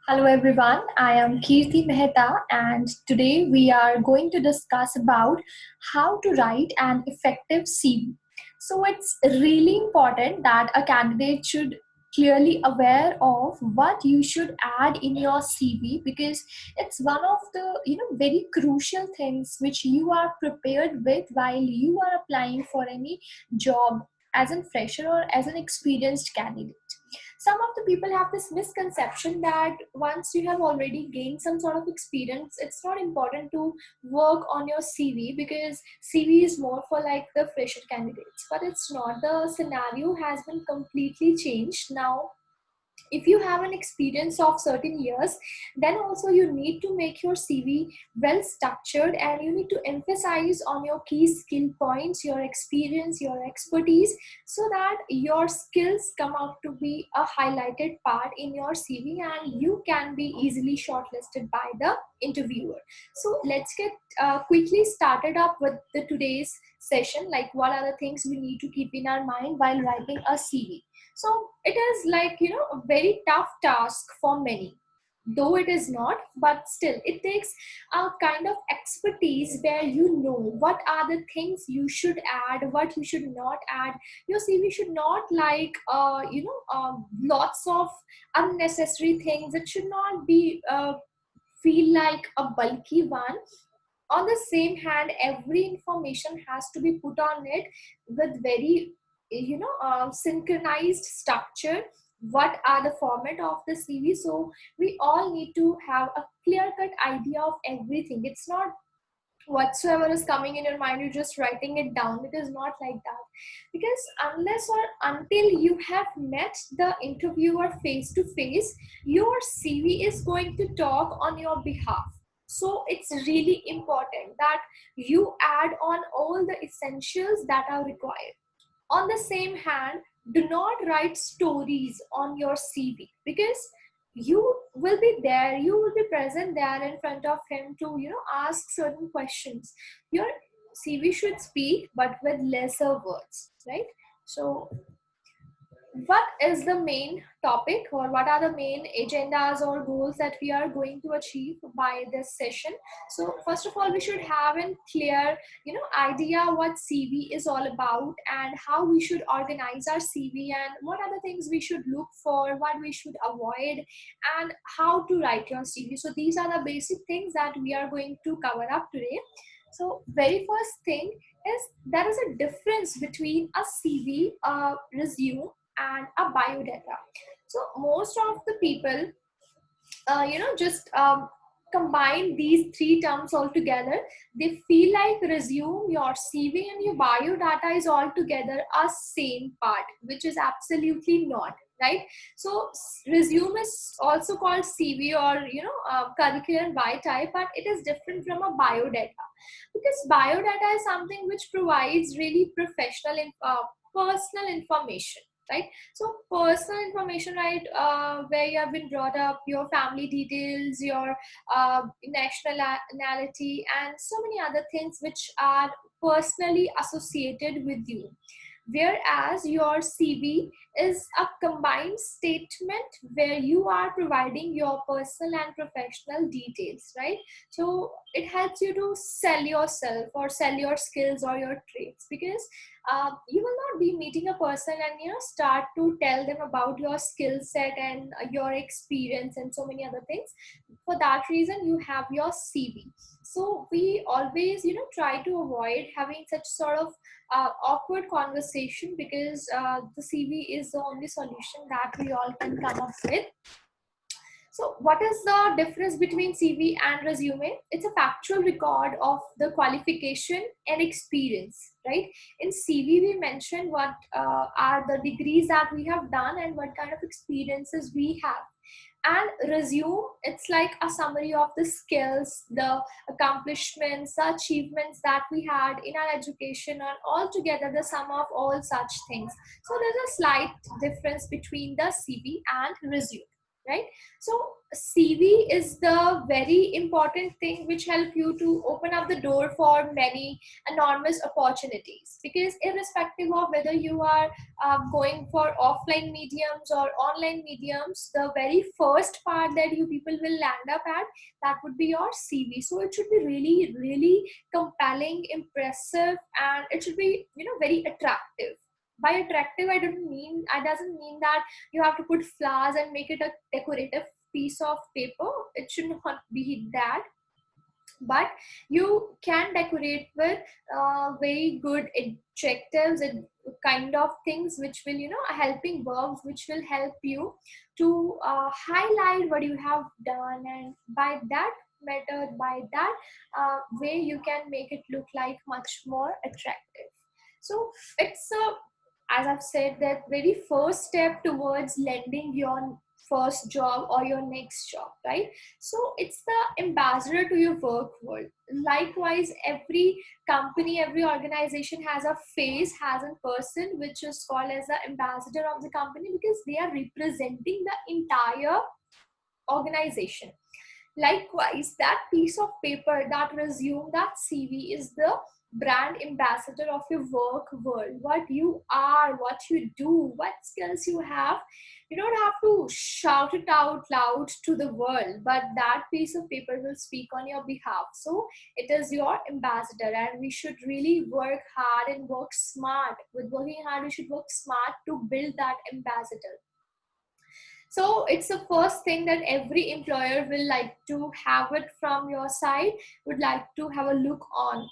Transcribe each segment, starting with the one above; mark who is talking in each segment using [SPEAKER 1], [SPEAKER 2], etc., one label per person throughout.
[SPEAKER 1] Hello everyone, I am Kirti Mehta and today we are going to discuss about how to write an effective CV. So it's really important that a candidate should clearly aware of what you should add in your CV because it's one of the very crucial things which you are prepared with while you are applying for any job as a fresher or as an experienced candidate. Some of the people have this misconception that once you have already gained some sort of experience, it's not important to work on your CV because CV is more for like the fresher candidates. But it's not. The scenario has been completely changed now. If you have an experience of certain years, then also you need to make your CV well structured and you need to emphasize on your key skill points, your experience, your expertise, so that your skills come out to be a highlighted part in your CV and you can be easily shortlisted by the interviewer. So let's get quickly started up with the today's session, like what are the things we need to keep in our mind while writing a CV. So it is like, a very tough task for many, though it is not, but still it takes a kind of expertise where you know what are the things you should add, what you should not add. Your CV should not like, lots of unnecessary things. It should not be feel like a bulky one. On the same hand, every information has to be put on it with very synchronized structure. What are the format of the CV? So we all need to have a clear cut idea of everything. It's not whatsoever is coming in your mind, you're just writing it down. It is not like that, because unless or until you have met the interviewer face to face, your CV is going to talk on your behalf. So it's really important that you add on all the essentials that are required. On the same hand, do not write stories on your CV, because you will be there, you will be present there in front of him to ask certain questions. Your CV should speak but with lesser words, right? So what is the main topic, or what are the main agendas or goals that we are going to achieve by this session? So first of all, we should have a clear idea what CV is all about, and how we should organize our CV, and what are the things we should look for, what we should avoid, and how to write your CV. So these are the basic things that we are going to cover up today. So very first thing is, there is a difference between a CV, a resume, and a biodata. So most of the people just combine these three terms all together. They feel like resume, your CV, and your biodata is all together a same part, which is absolutely not, right? So resume is also called CV, or curriculum by type, but it is different from a biodata, because biodata is something which provides really professional personal information, right? So personal information, right, where you have been brought up, your family details, your nationality, and so many other things which are personally associated with you. Whereas your CV is a combined statement where you are providing your personal and professional details, right? So it helps you to sell yourself or sell your skills or your traits, because you will not be meeting a person and start to tell them about your skill set and your experience and so many other things. For that reason, you have your CV. So we always try to avoid having such sort of awkward conversation, because the CV is the only solution that we all can come up with. So what is the difference between CV and resume? It's a factual record of the qualification and experience, right? In CV, we mention what are the degrees that we have done and what kind of experiences we have. And resume, it's like a summary of the skills, the accomplishments, the achievements that we had in our education, and all together the sum of all such things. So there's a slight difference between the CV and resume. right? So CV is the very important thing which help you to open up the door for many enormous opportunities, because irrespective of whether you are going for offline mediums or online mediums, the very first part that you people will land up at, that would be your CV. So it should be really really compelling, impressive, and it should be, you know, very attractive. By attractive, I doesn't mean that you have to put flowers and make it a decorative piece of paper. It should not be that, but you can decorate with very good adjectives and kind of things which will, you know, helping verbs which will help you to highlight what you have done, and by that method, by that way, you can make it look like much more attractive. So it's a, as I've said, that very first step towards landing your first job or your next job, right? So it's the ambassador to your work world. Likewise, every company, every organization has a face, has a person which is called as the ambassador of the company, because they are representing the entire organization. Likewise, that piece of paper, that resume, that CV is the brand ambassador of your work world. What you are, what you do, what skills you have. You don't have to shout it out loud to the world, but that piece of paper will speak on your behalf. So it is your ambassador, and we should really work hard and work smart. With working hard, we should work smart to build that ambassador. So it's the first thing that every employer will like to have it from your side, would like to have a look on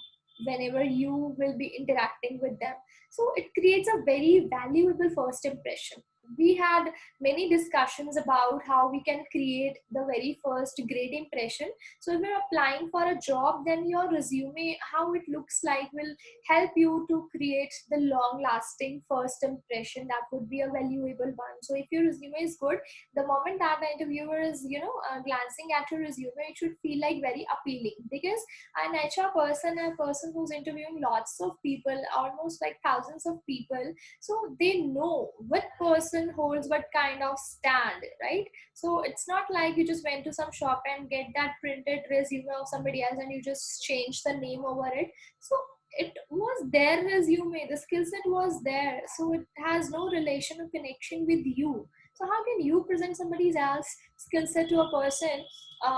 [SPEAKER 1] whenever you will be interacting with them. So it creates a very valuable first impression. We had many discussions about how we can create the very first great impression. So if you're applying for a job, then your resume, how it looks like, will help you to create the long lasting first impression. That would be a valuable one. So if your resume is good, the moment that the interviewer is, you know, glancing at your resume, it should feel like very appealing, because an HR person, a person who's interviewing lots of people, almost like thousands of people, so they know what person holds what kind of stand, right? So it's not like you just went to some shop and get that printed resume of somebody else and you just change the name over it. So it was their resume, the skill set was there, so it has no relation or connection with you. So how can you present somebody else skill set to a person,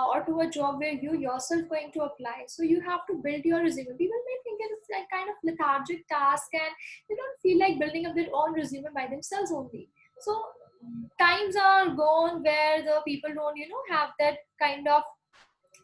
[SPEAKER 1] or to a job where you yourself going to apply? So you have to build your resume. People may think it's like kind of lethargic task, and they don't feel like building up their own resume by themselves only. So times are gone where the people don't, you know, have that kind of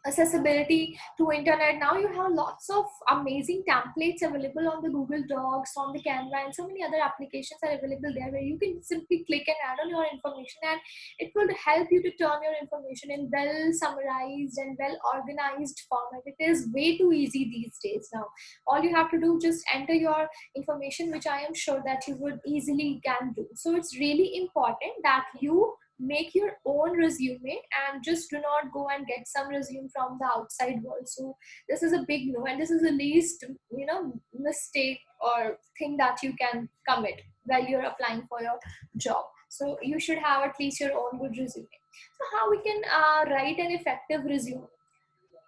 [SPEAKER 1] accessibility to internet. Now you have lots of amazing templates available on the Google Docs, on the Canva, and so many other applications are available there, where you can simply click and add on your information, and it will help you to turn your information in well summarized and well organized format. It is way too easy these days. Now all you have to do, just enter your information, which I am sure that you would easily can do. So it's really important that you make your own resume, and just do not go and get some resume from the outside world. So this is a big no, and this is the least, you know, mistake or thing that you can commit while you're applying for your job. So you should have at least your own good resume. So how we can write an effective resume?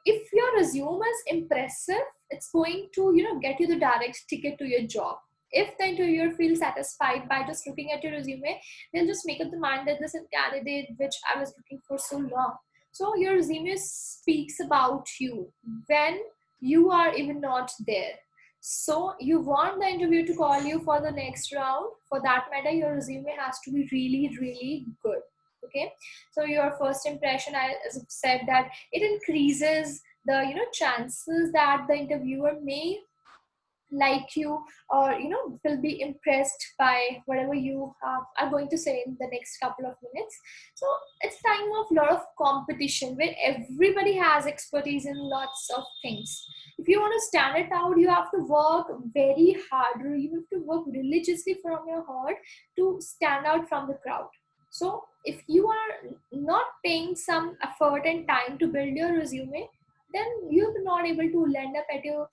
[SPEAKER 1] If your resume is impressive, it's going to, you know, get you the direct ticket to your job. If the interviewer feels satisfied by just looking at your resume, they'll just make up the mind that this is a candidate which I was looking for so long. So your resume speaks about you when you are even not there. So you want the interview to call you for the next round. For that matter, your resume has to be really really good. Okay, so your first impression, as I've said, that it increases the, you know, chances that the interviewer may like you, or, you know, will be impressed by whatever you are going to say in the next couple of minutes. So it's time of lot of competition where everybody has expertise in lots of things. If you want to stand it out, you have to work very hard, or you have to work religiously from your heart to stand out from the crowd. So if you are not paying some effort and time to build your resume, then you're not able to land up at your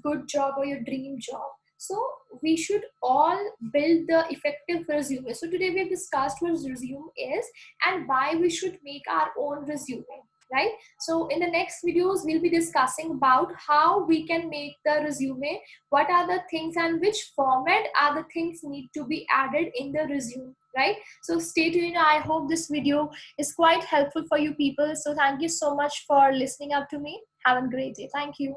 [SPEAKER 1] good job or your dream job. So we should all build the effective resume. So today we have discussed what resume is and why we should make our own resume, right? So in the next videos, we'll be discussing about how we can make the resume, what are the things and which format are the things need to be added in the resume, right? So stay tuned. I hope this video is quite helpful for you people. So thank you so much for listening up to me. Have a great day. Thank you.